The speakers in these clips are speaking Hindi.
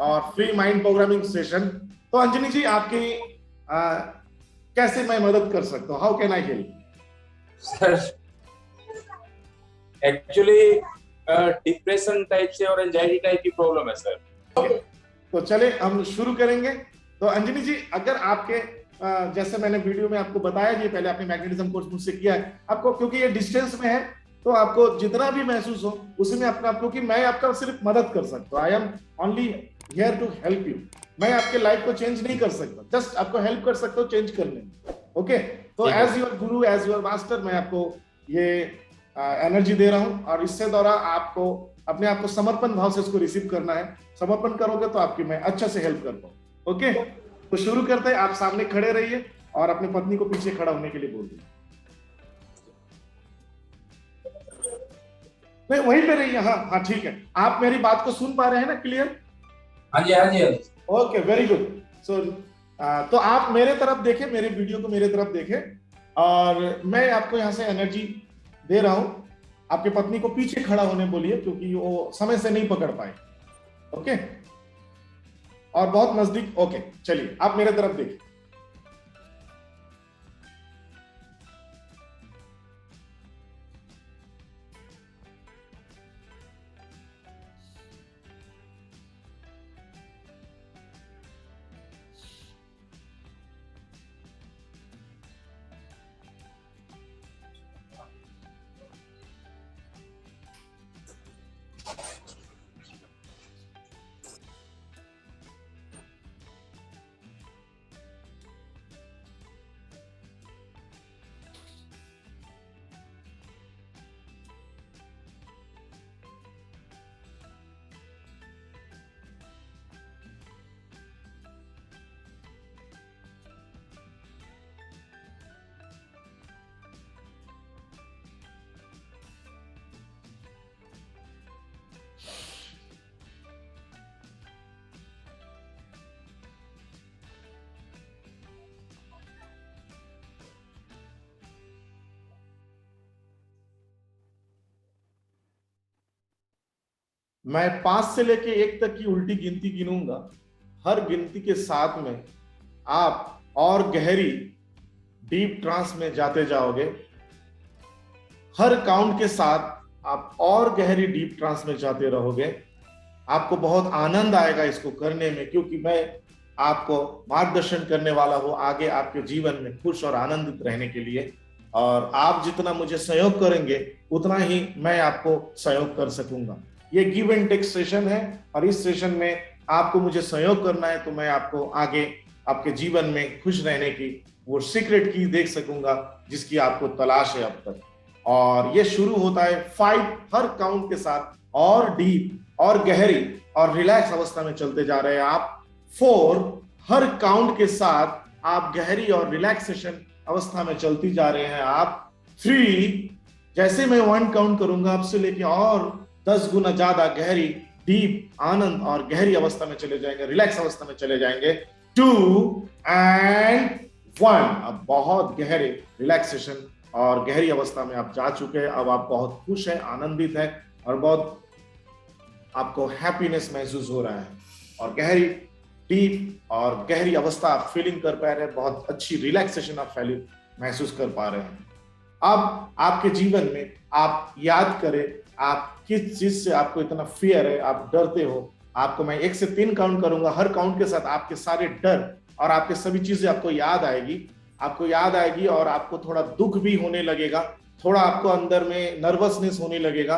और फ्री माइंड प्रोग्रामिंग सेशन। तो अंजनी जी, आपकी कैसे मैं मदद कर सकता हूँ? How can I help? Sir actually depression type से और एंजाइटी टाइप की प्रॉब्लम है सर। तो चले हम शुरू करेंगे। तो अंजनी जी, अगर आपके जैसे मैंने वीडियो में आपको बताया जी, पहले आपने मैग्नेटिज्म कोर्स मुझसे किया है, आपको क्योंकि ये डिस्टेंस में है तो आपको जितना भी महसूस हो उसी में अपने आप, क्योंकि मैं आपका सिर्फ मदद कर सकता हूँ। I am only here to help you. मैं आपके लाइफ को चेंज नहीं कर सकता, जस्ट आपको हेल्प कर सकता हूँ चेंज करने में। ओके, तो ठीक है as your Guru, as your master, मैं आपको ये एनर्जी दे रहा हूँ और इससे द्वारा आपको अपने आप को समर्पण भाव से इसको रिसीव करना है। समर्पण करोगे तो आपकी मैं अच्छा से हेल्प कर पाऊँ। ओके, तो शुरू करते हैं। आप सामने खड़े रहिए और अपनी पत्नी को पीछे खड़ा होने के लिए बोल दीजिए। नहीं, वहीं पे रहिए। हाँ हाँ, ठीक है। आप मेरी बात को सुन पा रहे हैं ना क्लियर? हाँ जी हाँ जी हाँ जी। Okay, very good. सो तो आप मेरे तरफ देखें, मेरे वीडियो को मेरे तरफ देखें और मैं आपको यहाँ से एनर्जी दे रहा हूँ। आपकी पत्नी को पीछे खड़ा होने बोलिए क्योंकि वो समय से नहीं पकड़ पाए। ओके, और बहुत नजदीक। ओके, चलिए आप मेरे तरफ देखिए। मैं 5 से लेके 1 तक की उल्टी गिनती गिनूंगा। हर गिनती के साथ में आप और गहरी डीप ट्रांस में जाते जाओगे। हर काउंट के साथ आप और गहरी डीप ट्रांस में जाते रहोगे। आपको बहुत आनंद आएगा इसको करने में, क्योंकि मैं आपको मार्गदर्शन करने वाला हूं आगे आपके जीवन में खुश और आनंदित रहने के लिए। और आप जितना मुझे सहयोग करेंगे उतना ही मैं आपको सहयोग कर सकूंगा। ये गिव एंड टेक सेशन है और इस सेशन में आपको मुझे सहयोग करना है तो मैं आपको आगे आपके जीवन में खुश रहने की वो सीक्रेट की देख सकूंगा जिसकी आपको तलाश है अब तक। और ये शुरू होता है 5 हर काउंट के साथ, और डीप और गहरी और रिलैक्स अवस्था में चलते जा रहे हैं आप। 4 हर काउंट के साथ आप गहरी और रिलैक्सेशन अवस्था में चलती जा रहे हैं आप। 3 जैसे मैं 1 काउंट करूंगा आपसे लेके और 10 गुना ज्यादा गहरी डीप आनंद और गहरी अवस्था में चले जाएंगे, रिलैक्स अवस्था में चले जाएंगे। 2 एंड 1 अब बहुत गहरे रिलैक्सेशन और गहरी अवस्था में आप जा चुके हैं। अब आप बहुत खुश हैं, आनंदित हैं और बहुत आपको हैप्पीनेस महसूस हो रहा है और गहरी डीप और गहरी अवस्था आप फीलिंग कर पा रहे हैं। बहुत अच्छी रिलैक्सेशन आप महसूस कर पा रहे हैं। अब आपके जीवन में आप याद करें, आप किस चीज से आपको इतना फियर है, आप डरते हो। आपको मैं 1 से 3 काउंट करूंगा, हर काउंट के साथ आपके सारे डर और आपके सभी चीजें आपको याद आएगी और आपको थोड़ा दुख भी होने लगेगा, थोड़ा आपको अंदर में नर्वसनेस होने लगेगा।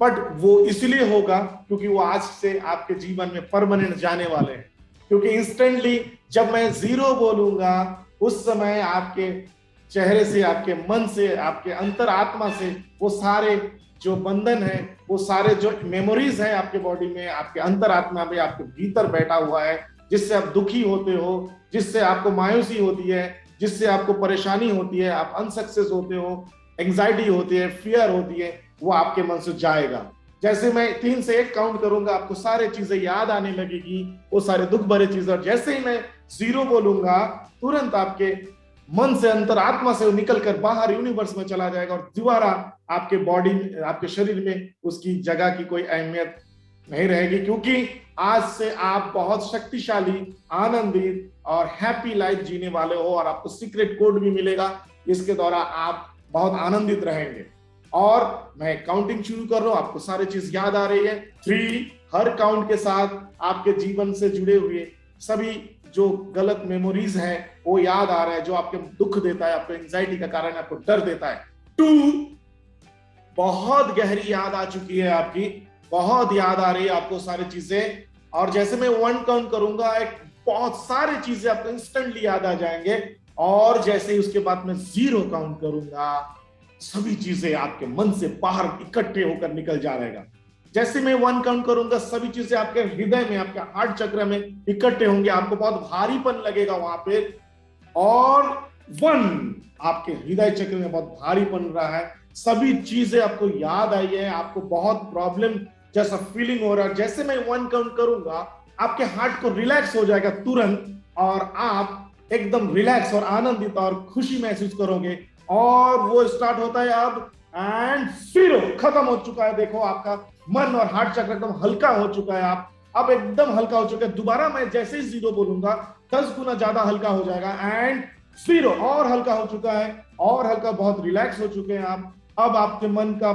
बट वो इसलिए होगा क्योंकि वो आज से आपके जीवन में परमानेंट जाने वाले हैं। क्योंकि इंस्टेंटली जब मैं 0 बोलूंगा उस समय आपके चेहरे से, आपके मन से, आपके अंतरात्मा से वो सारे जो बंधन है, वो सारे जो मेमोरीज है आपके बॉडी में, आपके अंतरात्मा में, आपके भीतर बैठा हुआ है, जिससे आप दुखी होते हो, जिससे आपको मायूसी होती है, जिससे आपको परेशानी होती है, आप अनसक्सेस होते हो, एंजाइटी होती है, फियर होती है, वो आपके मन से जाएगा। जैसे मैं 3 से 1 काउंट करूंगा आपको सारे चीजें याद आने लगेगी, वो सारे दुख भरे चीजें। और जैसे ही मैं 0 बोलूंगा तुरंत आपके मन से, अंतरात्मा से निकलकर बाहर यूनिवर्स में चला जाएगा और दोबारा आपके बॉडी में, आपके शरीर में उसकी जगह की कोई अहमियत नहीं रहेगी, क्योंकि आज से आप बहुत शक्तिशाली, आनंदित और हैप्पी लाइफ जीने वाले हो और आपको सीक्रेट कोड भी मिलेगा। इसके द्वारा आप बहुत आनंदित रहेंगे। और मैं काउंटिंग शुरू कर रहा हूं, आपको सारी चीज याद आ रही है। 3, हर काउंट के साथ आपके जीवन से जुड़े हुए सभी जो गलत मेमोरीज हैं वो याद आ रहा है, जो आपके दुख देता है, आपको एंजाइटी का कारण, आपको डर देता है। 2, बहुत गहरी याद आ चुकी है आपकी, बहुत याद आ रही है आपको सारी चीजें। और जैसे मैं 1 काउंट करूंगा, एक बहुत सारी चीजें आपको इंस्टेंटली याद आ जाएंगे। और जैसे ही उसके बाद मैं 0 काउंट करूंगा, सभी चीजें आपके मन से बाहर इकट्ठे होकर निकल जाएगा। जैसे मैं 1 काउंट करूंगा, सभी चीजें आपके हृदय में, आपके हार्ट चक्र में इकट्ठे होंगे, आपको बहुत भारीपन लगेगा वहां पे। और 1, आपके हृदय चक्र में बहुत भारीपन रहा है, सभी चीजें आपको याद आई है, आपको बहुत प्रॉब्लम जैसा फीलिंग हो रहा है। जैसे मैं 1 काउंट करूंगा, आपके हार्ट को रिलैक्स हो जाएगा तुरंत, और आप एकदम रिलैक्स और आनंदित और खुशी महसूस करोगे। और वो स्टार्ट होता है अब, एंड 0 खत्म हो चुका है। देखो आपका मन और हार्ट चक्र एकदम हल्का हो चुका है, आप अब एकदम हल्का हो चुका है। दोबारा मैं जैसे ही 0 बोलूंगा, 10 गुना ज्यादा हल्का हो जाएगा। एंड 0 और हल्का हो चुका है, और हल्का, बहुत रिलैक्स हो चुके हैं आप। अब आपके मन का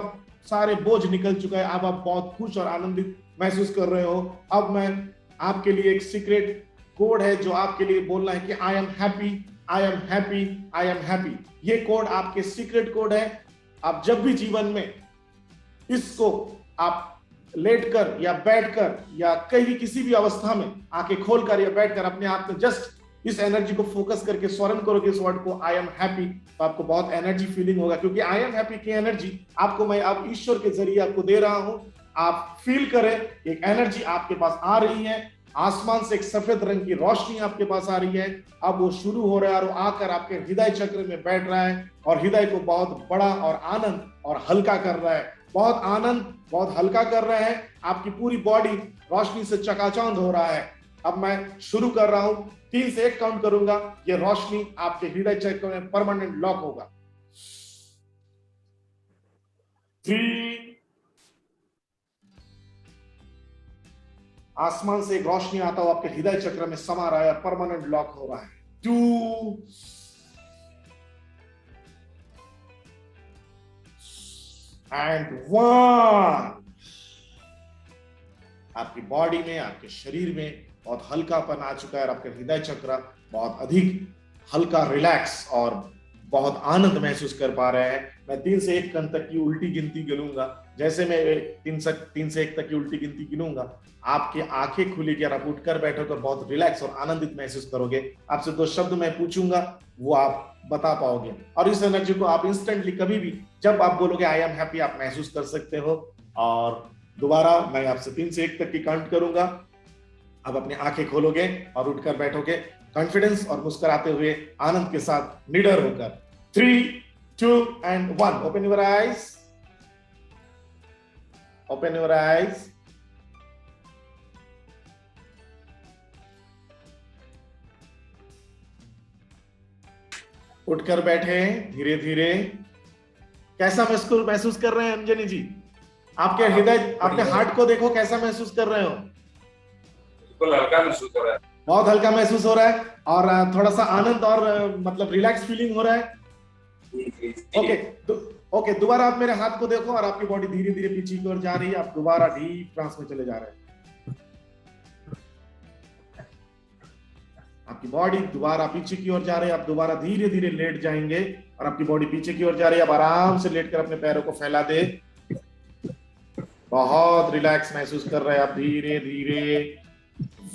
सारे बोझ निकल चुका है, अब आप बहुत खुश और आनंदित महसूस कर रहे हो। अब मैं आपके लिए एक सीक्रेट कोड है जो आपके लिए बोलना है कि I am happy, I am happy, I am happy. ये कोड आपके सीक्रेट कोड है। आप जब भी जीवन में इसको आप लेटकर या बैठकर या कहीं किसी भी अवस्था में आंखें खोलकर या बैठकर अपने आप में जस्ट इस एनर्जी को फोकस करके स्वरण करोगे इस वर्ड को, आई एम हैप्पी, तो आपको बहुत एनर्जी फीलिंग होगा। क्योंकि आई एम हैप्पी की एनर्जी आपको मैं अब ईश्वर के जरिए आपको दे रहा हूं। आप फील करें, एक एनर्जी आपके पास आ रही है, आसमान से एक सफेद रंग की रोशनी आपके पास आ रही है। अब वो शुरू हो रहा है और आकर आपके हृदय चक्र में बैठ रहा है और हृदय को बहुत बड़ा और आनंद और हल्का कर रहा है। बहुत आनंद, बहुत हल्का कर रहा है, आपकी पूरी बॉडी रोशनी से चकाचौंध हो रहा है। अब मैं शुरू कर रहा हूं, 3 से 1 काउंट करूंगा, ये रोशनी आपके हृदय चक्र में परमानेंट लॉक होगा। 3, आसमान से एक रोशनी आता हुआ आपके हृदय चक्र में समा रहा है, परमानेंट लॉक हो रहा है। 2, एंड 1, आपकी बॉडी में, आपके शरीर में बहुत हल्कापन आ चुका है और आपके हृदय चक्र बहुत अधिक हल्का, रिलैक्स और बहुत आनंद महसूस कर पा रहे हैं। मैं 3 से 1 तक की उल्टी गिनती गिनूंगा। जैसे मैं 3 से 1 तक की उल्टी गिनती गिनूंगा, आपकी आंखें खुलेगी और आप उठकर बैठोगे, बहुत रिलैक्स और आनंदित महसूस करोगे। आपसे 2 शब्द मैं पूछूंगा, वो आप बता पाओगे, और इस एनर्जी को आप इंस्टेंटली कभी भी जब आप बोलोगे आई एम हैप्पी, आप महसूस कर सकते हो। और दोबारा मैं आपसे 3 से 1 तक की काउंट करूंगा, आप अपनी आंखें खोलोगे और उठकर बैठोगे कॉन्फिडेंस और मुस्कुराते हुए, आनंद के साथ, निडर होकर। 3, 2 and 1, open your eyes, open your eyes. उठकर बैठे धीरे धीरे। कैसा महसूस कर रहे हैं अंजनी जी? आपके हृदय, आपके हार्ट को देखो, कैसा महसूस कर रहे हो? बिल्कुल हल्का महसूस हो रहा है, बहुत हल्का महसूस हो रहा है, और थोड़ा सा आनंद और मतलब रिलैक्स फीलिंग हो रहा है। ओके, दोबारा आप मेरे हाथ को देखो और आपकी बॉडी धीरे धीरे पीछे की ओर जा रही है, आप दोबारा डीप ट्रांस में चले जा रहे हैं। आपकी बॉडी दोबारा पीछे की ओर जा रही है, आप दोबारा धीरे धीरे लेट जाएंगे और आपकी बॉडी पीछे की ओर जा रही है। आप आराम से लेटकर अपने पैरों को फैला दे, बहुत रिलैक्स महसूस कर रहे हैं आप, धीरे धीरे।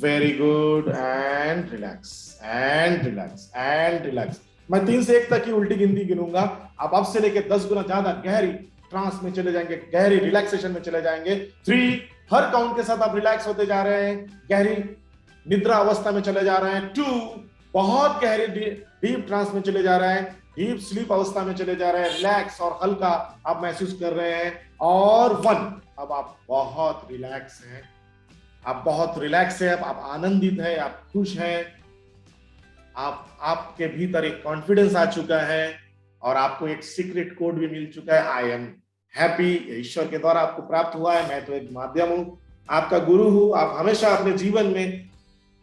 Very good, and relax and relax and relax. मैं 3 से 1 तक की उल्टी गिनती गिनूंगा, आप अब से लेकर 10 गुना ज्यादा गहरी ट्रांस में चले जाएंगे, गहरी रिलैक्सेशन में चले जाएंगे। 3, हर काउंट के साथ आप रिलैक्स होते जा रहे हैं, गहरी निद्रा अवस्था में चले जा रहे हैं। 2, बहुत गहरी डीप ट्रांस में चले जा रहे हैं, डीप स्लीप अवस्था में चले जा रहे हैं, रिलैक्स और हल्का आप महसूस कर रहे हैं। और 1, अब आप बहुत रिलैक्स हैं, आप बहुत रिलैक्स है, आप आनंदित है, आप खुश हैं, आपके भीतर एक कॉन्फिडेंस आ चुका है और आपको एक सीक्रेट कोड भी मिल चुका है, आई एम हैप्पी। ईश्वर के द्वारा आपको प्राप्त हुआ है, मैं तो एक माध्यम हूं। आपका गुरु हूं। आप हमेशा अपने जीवन में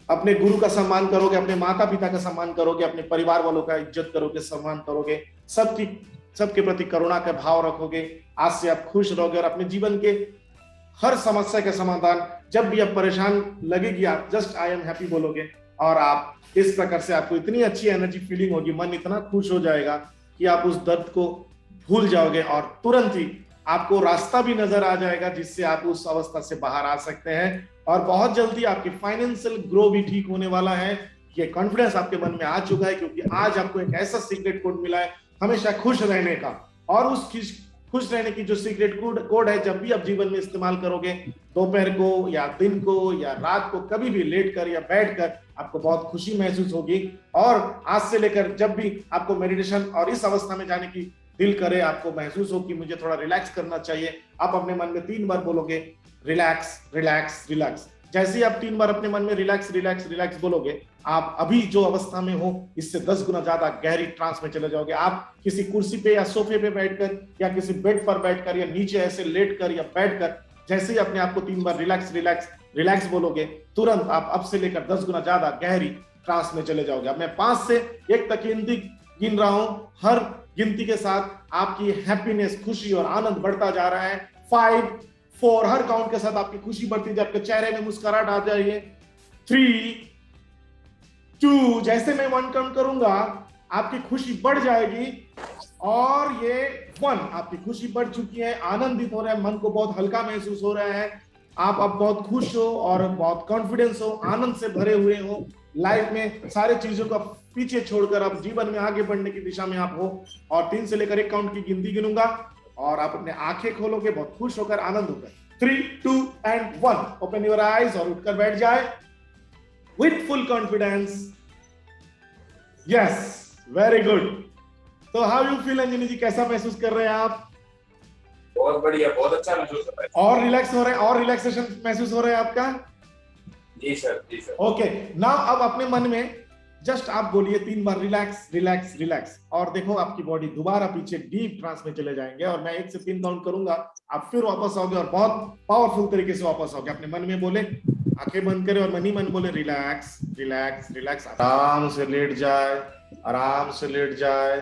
अपने गुरु का सम्मान करोगे, अपने माता पिता का सम्मान करोगे, अपने परिवार वालों का इज्जत करोगे, सम्मान करोगे, सबके प्रति करुणा का भाव रखोगे। आज से आप खुश रहोगे और अपने जीवन के हर समस्या का समाधान, जब भी आप परेशान लगेगी, आप जस्ट आई एम हैप्पी बोलोगे और आप इस प्रकार से आपको इतनी अच्छी एनर्जी फीलिंग होगी, मन इतना खुश हो जाएगा कि आप उस दर्द को भूल जाओगे और तुरंत ही आपको रास्ता भी नजर आ जाएगा जिससे आप उस अवस्था से बाहर आ सकते हैं। और बहुत जल्दी आपकी फाइनेंशियल ग्रो भी ठीक होने वाला है। ये कॉन्फिडेंस आपके मन में आ चुका है क्योंकि आज आपको एक ऐसा सीक्रेट कोड मिला है हमेशा खुश रहने का। और उस खुश रहने की जो सीक्रेट कोड है, जब भी आप जीवन में इस्तेमाल करोगे, दोपहर को या दिन को या रात को, कभी भी लेट कर या बैठ कर, आपको बहुत खुशी महसूस होगी। और आज से लेकर जब भी आपको मेडिटेशन और इस अवस्था में जाने की दिल करे, आपको महसूस हो कि मुझे थोड़ा रिलैक्स करना चाहिए, आप अपने मन में 3 बार बोलोगे रिलैक्स रिलैक्स रिलैक्स। जैसे ही आप 3 बार अपने मन में रिलैक्स रिलैक्स रिलैक्स बोलोगे, आप अभी जो अवस्था में हो इससे 10 गुना ज्यादा गहरी ट्रांस में चले जाओगे। आप किसी कुर्सी पे या सोफे पे बैठकर या किसी बेड पर बैठकर या नीचे ऐसे लेटकर या बैठकर, जैसे ही अपने आप को 3 बार रिलैक्स रिलैक्स रिलैक्स बोलोगे, तुरंत आप अब से लेकर 10 गुना ज्यादा गहरी ट्रांस में चले जाओगे। अब मैं 5 से 1 तक गिनती गिन रहा हूं। हर गिनती के साथ आपकी हैप्पीनेस, खुशी और आनंद बढ़ता जा रहा है। 5, 4, हर काउंट के साथ आपकी खुशी बढ़ती जाए, आपके चेहरे में मुस्कुराहट आ जाइए। 3, 2, जैसे मैं 1 काउंट करूंगा आपकी खुशी बढ़ जाएगी। और ये 1, आपकी खुशी बढ़ चुकी है, आनंदित हो रहा है, मन को बहुत हल्का महसूस हो रहा है, आप अब बहुत खुश हो और बहुत कॉन्फिडेंस हो, आनंद से भरे हुए हो। लाइफ में सारे चीजों को पीछे छोड़कर आप जीवन में आगे बढ़ने की दिशा में आप हो। और 3 से लेकर 1 काउंट की गिनती गिनूंगा और आप अपने आंखें खोलोगे बहुत खुश होकर, आनंद होकर। 3, 2 and 1, ओपन योर आईज और उठकर बैठ जाए with full confidence. Yes, very good. तो हाउ यू फील अंजनी जी, कैसा महसूस कर रहे हैं आप? बहुत बढ़िया, बहुत अच्छा महसूस हो रहा है। और रिलैक्स हो रहे हैं, और रिलैक्सेशन महसूस हो रहा है आपका? जी सर, जी सर। ओके, नाउ अब अपने मन में जस्ट आप बोलिए 3 बार रिलैक्स रिलैक्स रिलैक्स, और देखो आपकी बॉडी दोबारा पीछे डीप ट्रांस में चले जाएंगे। और मैं 1 से 3 काउंट करूंगा, आप फिर वापस आओगे और बहुत पावरफुल तरीके से वापस आओगे। अपने मन में बोले, आंखें बंद करें और मन ही मन बोले रिलैक्स रिलैक्स रिलैक्स। आराम से लेट जाए, आराम से लेट जाए,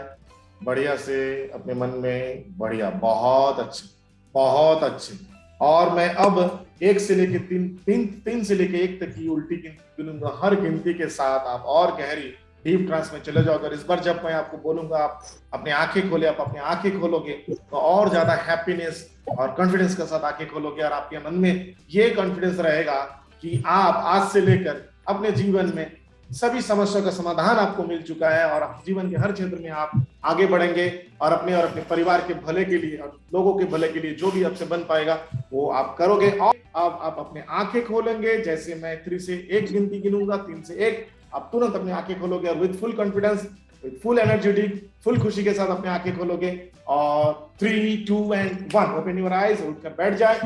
बढ़िया से अपने मन में, बढ़िया, बहुत अच्छे, बहुत अच्छे। और मैं अब 1 से लेके 3 से लेके 1 तक की उल्टी गिनती गिनूंगा। हर गिनती के साथ आप और गहरी डीप ट्रांस में चले जाओगे। इस बार जब मैं आपको बोलूंगा आप अपने आंखें खोले, आप अपनी आंखें खोलोगे तो और ज्यादा हैप्पीनेस और कॉन्फिडेंस के साथ आंखें खोलोगे। और आपके मन में ये कॉन्फिडेंस रहेगा कि आप आज से लेकर अपने जीवन में सभी समस्या का समाधान आपको मिल चुका है और जीवन के हर क्षेत्र में आप आगे बढ़ेंगे और अपने परिवार के भले के लिए और लोगों के भले के लिए जो भी आपसे बन पाएगा वो आप करोगे। और अब आप अपने आंखें खोलेंगे, जैसे मैं 3 से 1 गिनती गिनूंगा, 3 से 1, आप तुरंत अपनी आंखें खोलोगे और with full confidence, with full energetic, full खुशी के साथ अपने आंखें खोलोगे। और 3, 2 and 1, ओपन योर आईज, उठकर बैठ जाए।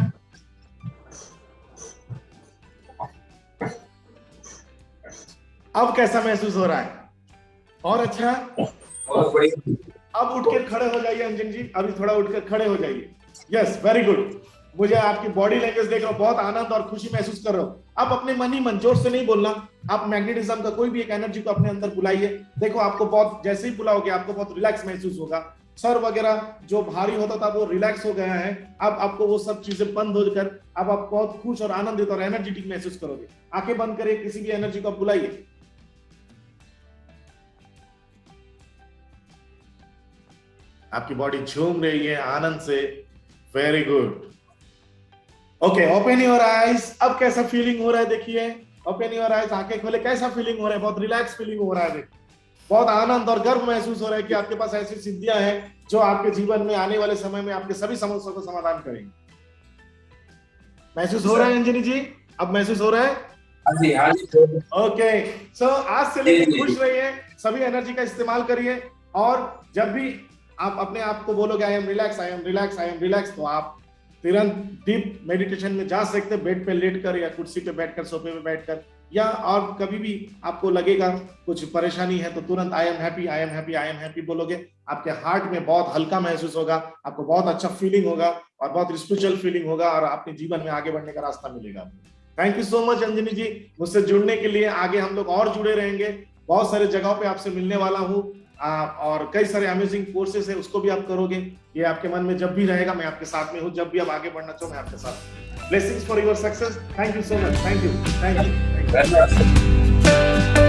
अब कैसा महसूस हो रहा है? और अच्छा, बहुत बढ़िया। अब उठकर खड़े हो जाइए अंजन जी, अभी थोड़ा उठकर खड़े हो जाइए। Yes, very good. मुझे आपकी बॉडी लैंग्वेज देख रहा हूं, बहुत आनंद और खुशी महसूस कर रहे हो। आप अपने मन ही मन, जोर से नहीं बोलना, आप मैग्नेटिज्म का कोई भी एक एनर्जी को अपने अंदर बुलाइए। देखो आपको बहुत, जैसे ही बुलाओगे आपको बहुत रिलैक्स महसूस होगा। सर वगैरह जो भारी होता था वो रिलैक्स हो गया है। अब आपको वो सब चीजें बंद होकर अब आप बहुत खुश और आनंदित और एनर्जेटिक महसूस करोगे। आंखें बंद करिए, किसी भी एनर्जी को बुलाइए। आपकी बॉडी झूम रही है आनंद से, very good. Okay, open your eyes. अब कैसा फीलिंग हो रहा है देखिए, ओपन योर आईज, आंखें खोले, कैसा फीलिंग हो रहा है? बहुत रिलैक्स फीलिंग हो रहा है, बहुत आनंद और गर्व महसूस हो रहा है कि आपके पास ऐसी सिद्धियां हैं जो आपके जीवन में आने वाले समय में आपके सभी समस्याओं का समाधान करेंगे। महसूस हो रहा है अंजनी जी? अब महसूस हो रहा है? हाँ जी, हाँ जी। ओके, सो आज से लेकर खुश रहिए, सभी एनर्जी का इस्तेमाल करिए। और जब भी आप अपने आप को बोलोगे I am relax, I am relax, I am relax, तो आप तुरंत डीप मेडिटेशन में जा सकते हैं, बेड पे लेटकर या कुर्सी पे बैठकर, सोफे पे बैठकर, या और कभी भी आपको लगेगा कुछ परेशानी है तो तुरंत I am happy, I am happy, I am happy बोलोगे, आपके हार्ट में बहुत हल्का महसूस होगा, आपको बहुत अच्छा फीलिंग होगा और बहुत स्पिरिचुअल फीलिंग होगा और अपने जीवन में आगे बढ़ने का रास्ता मिलेगा। Thank you so much Anjani ji, मुझसे जुड़ने के लिए। आगे हम लोग और जुड़े रहेंगे, बहुत सारे जगहों पे आपसे मिलने वाला हूँ, और कई सारे अमेजिंग कोर्सेस है, उसको भी आप करोगे। ये आपके मन में जब भी रहेगा, मैं आपके साथ में हूँ, जब भी आप आगे बढ़ना चाहो मैं आपके साथ। Blessings for your success. Thank you so much. Thank you, thank you, thank you.